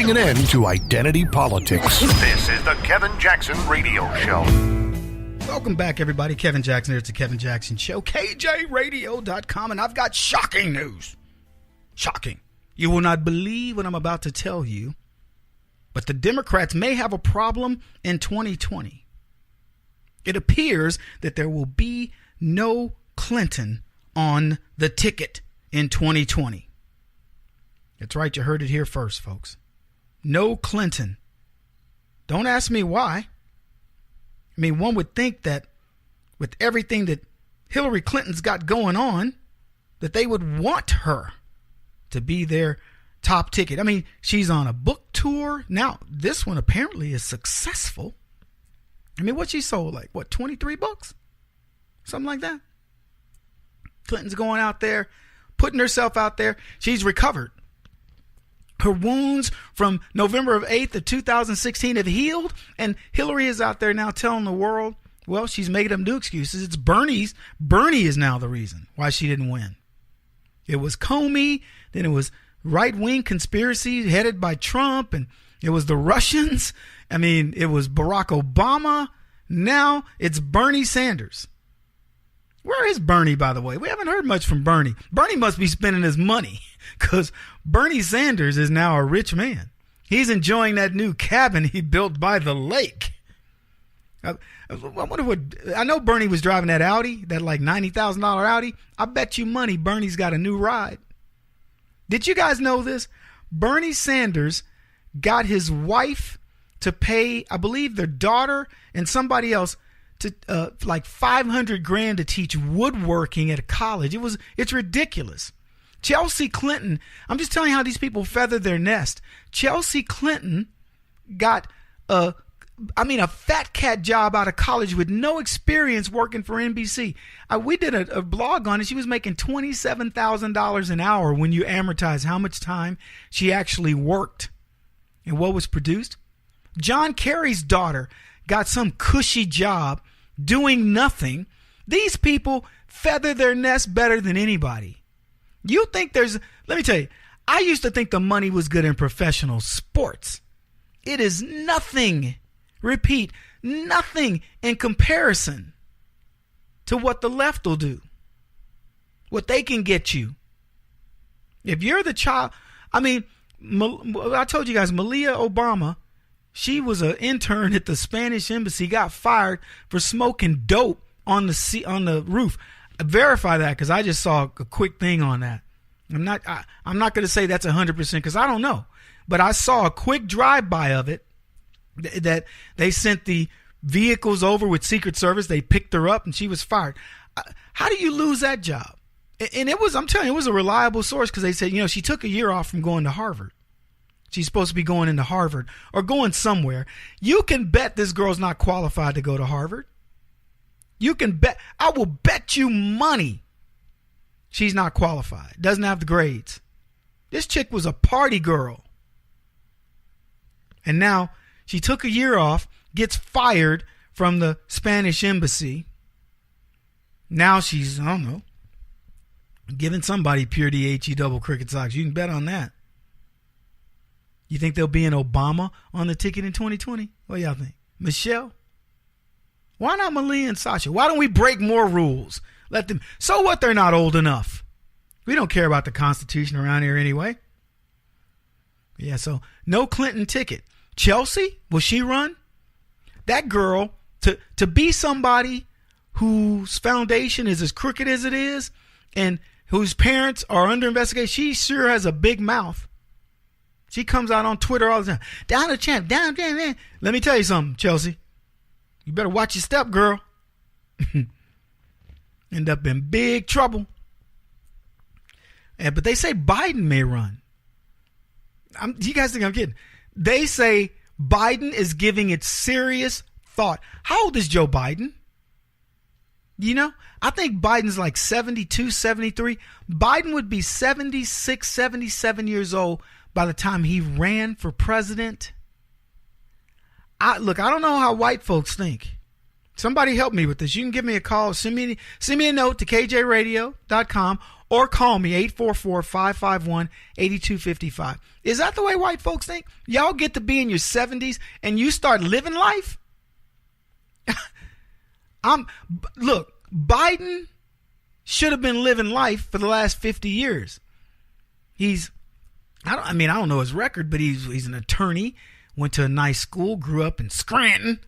putting an end to identity politics. This is the Kevin Jackson Radio Show. Welcome back, everybody. Kevin Jackson here. It's the Kevin Jackson Show, KJRadio.com, and I've got shocking news. Shocking. You will not believe what I'm about to tell you, but the Democrats may have a problem in 2020. It appears that there will be no Clinton on the ticket in 2020. That's right. You heard it here first, folks. No Clinton. Don't ask me why. I mean, one would think that with everything that Hillary Clinton's got going on, that they would want her to be their top ticket. I mean, she's on a book tour. Now, this one apparently is successful. I mean, what she sold, like, what, 23 books? Something like that. Clinton's going out there, putting herself out there. She's recovered. Her wounds from November of 8th of 2016 have healed, and Hillary is out there now telling the world, well, she's making them new excuses. It's Bernie's. Bernie is now the reason why she didn't win. It was Comey, then it was right-wing conspiracy headed by Trump, and it was the Russians. I mean, it was Barack Obama. Now it's Bernie Sanders. Where is Bernie, by the way? We haven't heard much from Bernie. Bernie must be spending his money because Bernie Sanders is now a rich man. He's enjoying that new cabin he built by the lake. I wonder what, I know Bernie was driving that Audi, that like $90,000 Audi. I bet you money Bernie's got a new ride. Did you guys know this? Bernie Sanders got his wife to pay, I believe, their daughter and somebody else to like $500,000 to teach woodworking at a college. It's ridiculous. Chelsea Clinton, I'm just telling you how these people feather their nest. Chelsea Clinton got a fat cat job out of college with no experience working for NBC. We did a blog on it. She was making $27,000 an hour when you amortize how much time she actually worked and what was produced. John Kerry's daughter got some cushy job doing nothing. These people feather their nest better than anybody. You think let me tell you, I used to think the money was good in professional sports. It is nothing. Repeat, nothing in comparison to what the left will do, what they can get you. If you're the child, I mean, I told you guys, Malia Obama, she was an intern at the Spanish embassy, got fired for smoking dope on the roof. Verify that because I just saw a quick thing on that. I'm not going to say that's 100% because I don't know, but I saw a quick drive-by of it. That they sent the vehicles over with Secret Service. They picked her up and she was fired. How do you lose that job? And I'm telling you, it was a reliable source because they said, she took a year off from going to Harvard. She's supposed to be going into Harvard or going somewhere. You can bet this girl's not qualified to go to Harvard. You can bet. I will bet you money she's not qualified. Doesn't have the grades. This chick was a party girl. And now she took a year off, gets fired from the Spanish embassy. Now she's, I don't know, giving somebody pure DHE double cricket socks. You can bet on that. You think there'll be an Obama on the ticket in 2020? What do y'all think? Michelle? Why not Malia and Sasha? Why don't we break more rules? Let them. So what? They're not old enough. We don't care about the Constitution around here anyway. Yeah, so no Clinton ticket. Chelsea, will she run? That girl, to be somebody whose foundation is as crooked as it is and whose parents are under investigation, she sure has a big mouth. She comes out on Twitter all the time. Down the champ, down. Let me tell you something, Chelsea. You better watch your step, girl. End up in big trouble. But they say Biden may run. You guys think I'm kidding? They say Biden is giving it serious thought. How old is Joe Biden? I think Biden's like 72, 73. Biden would be 76, 77 years old by the time he ran for president. I don't know how white folks think. Somebody help me with this. You can give me a call. Send me a note to KJRadio.com or call me 844-551-8255. Is that the way white folks think? Y'all get to be in your 70s and you start living life? Look, Biden should have been living life for the last 50 years. I don't know his record, but he's an attorney, went to a nice school, grew up in Scranton.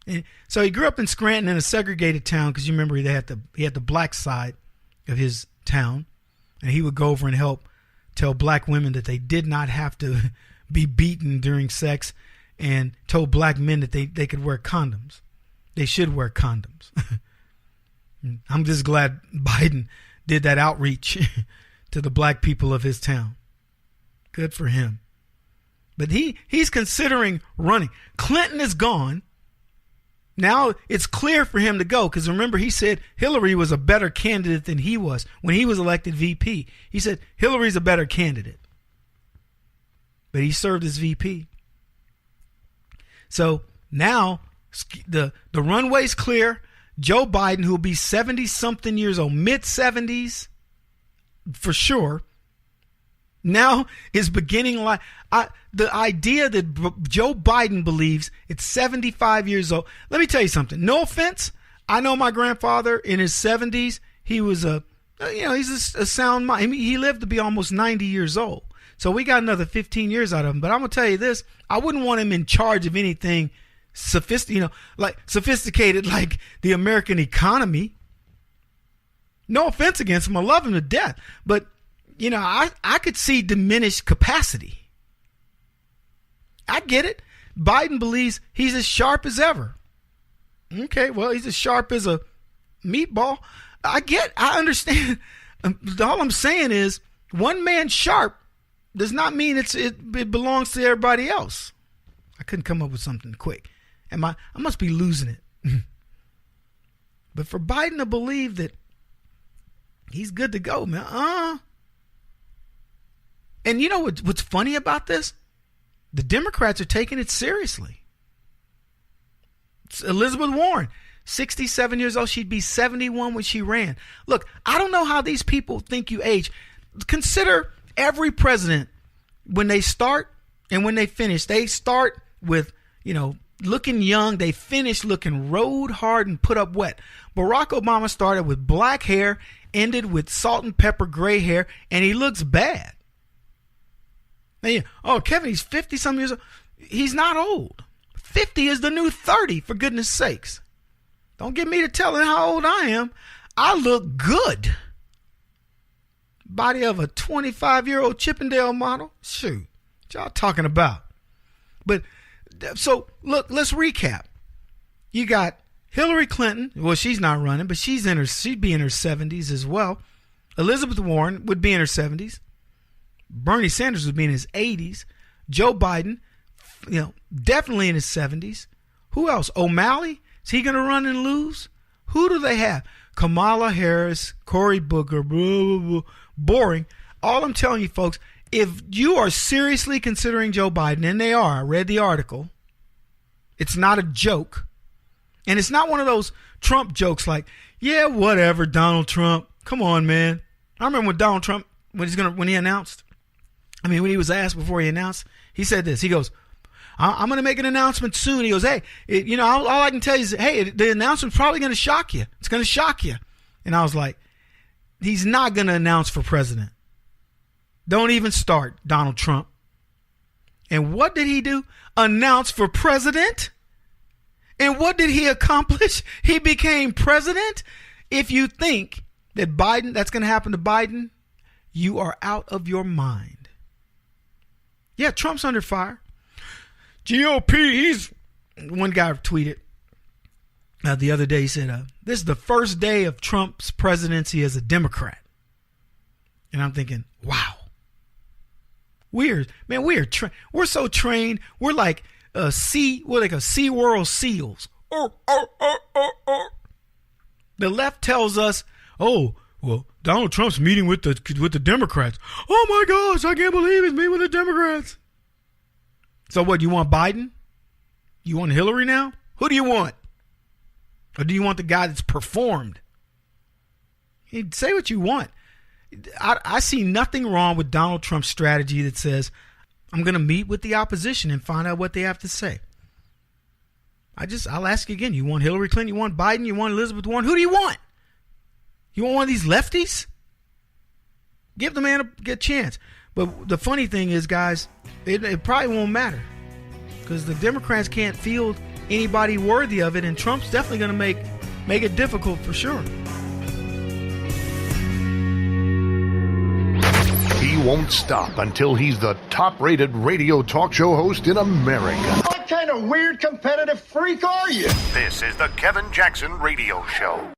And so he grew up in Scranton in a segregated town because you remember he had the black side of his town, and he would go over and help tell black women that they did not have to be beaten during sex, and told black men that they could wear condoms. They should wear condoms. I'm just glad Biden did that outreach to the black people of his town. Good for him. But he's considering running. Clinton is gone. Now it's clear for him to go because remember he said Hillary was a better candidate than he was when he was elected VP. He said Hillary's a better candidate. But he served as VP. So now the runway's clear. Joe Biden, who will be 70-something years old, mid-70s for sure, now is beginning life. The idea that Joe Biden believes it's 75 years old. Let me tell you something. No offense. I know my grandfather in his 70s. He was he's a sound mind. I mean, he lived to be almost 90 years old. So we got another 15 years out of him. But I'm going to tell you this. I wouldn't want him in charge of anything sophisticated like the American economy. No offense against him. I love him to death. But, I could see diminished capacity. I get it. Biden believes he's as sharp as ever. Okay, well, he's as sharp as a meatball. I understand. All I'm saying is one man sharp does not mean it belongs to everybody else. I couldn't come up with something quick. I must be losing it. But for Biden to believe that he's good to go, man. And you know what's funny about this? The Democrats are taking it seriously. It's Elizabeth Warren, 67 years old. She'd be 71 when she ran. Look, I don't know how these people think you age. Consider every president, when they start and when they finish, they start with, looking young. They finish looking rode hard and put up wet. Barack Obama started with black hair, ended with salt and pepper gray hair, and he looks bad. Oh, Kevin, he's 50-some years old. He's not old. 50 is the new 30, for goodness sakes. Don't get me to telling how old I am. I look good. Body of a 25-year-old Chippendale model. Shoot, what y'all talking about? But, so, look, let's recap. You got Hillary Clinton. Well, she's not running, but she'd be in her 70s as well. Elizabeth Warren would be in her 70s. Bernie Sanders would be in his 80s. Joe Biden, definitely in his 70s. Who else? O'Malley? Is he going to run and lose? Who do they have? Kamala Harris, Cory Booker, blah, blah, blah. Boring. All I'm telling you, folks, if you are seriously considering Joe Biden, and they are, I read the article, it's not a joke. And it's not one of those Trump jokes like, yeah, whatever, Donald Trump. Come on, man. I remember when Donald Trump, when he announced, when he was asked before he announced, he said this. He goes, I'm going to make an announcement soon. He goes, hey, all I can tell you is, hey, the announcement's probably going to shock you. It's going to shock you. And I was like, he's not going to announce for president. Don't even start, Donald Trump. And what did he do? Announce for president? And what did he accomplish? He became president. If you think that that's going to happen to Biden, you are out of your mind. Yeah, Trump's under fire. GOP, one guy tweeted the other day, he said, this is the first day of Trump's presidency as a Democrat. And I'm thinking, wow. We're so trained. We're like SeaWorld seals. The left tells us, oh, well, Donald Trump's meeting with the Democrats. Oh my gosh, I can't believe he's meeting with the Democrats. So what, you want Biden? You want Hillary now? Who do you want? Or do you want the guy that's performed? You say what you want. I see nothing wrong with Donald Trump's strategy that says, I'm going to meet with the opposition and find out what they have to say. I'll ask you again. You want Hillary Clinton? You want Biden? You want Elizabeth Warren? Who do you want? You want one of these lefties? Give the man a chance. But the funny thing is, guys, it probably won't matter because the Democrats can't field anybody worthy of it, and Trump's definitely going to make it difficult for sure. He won't stop until he's the top-rated radio talk show host in America. What kind of weird competitive freak are you? This is the Kevin Jackson Radio Show.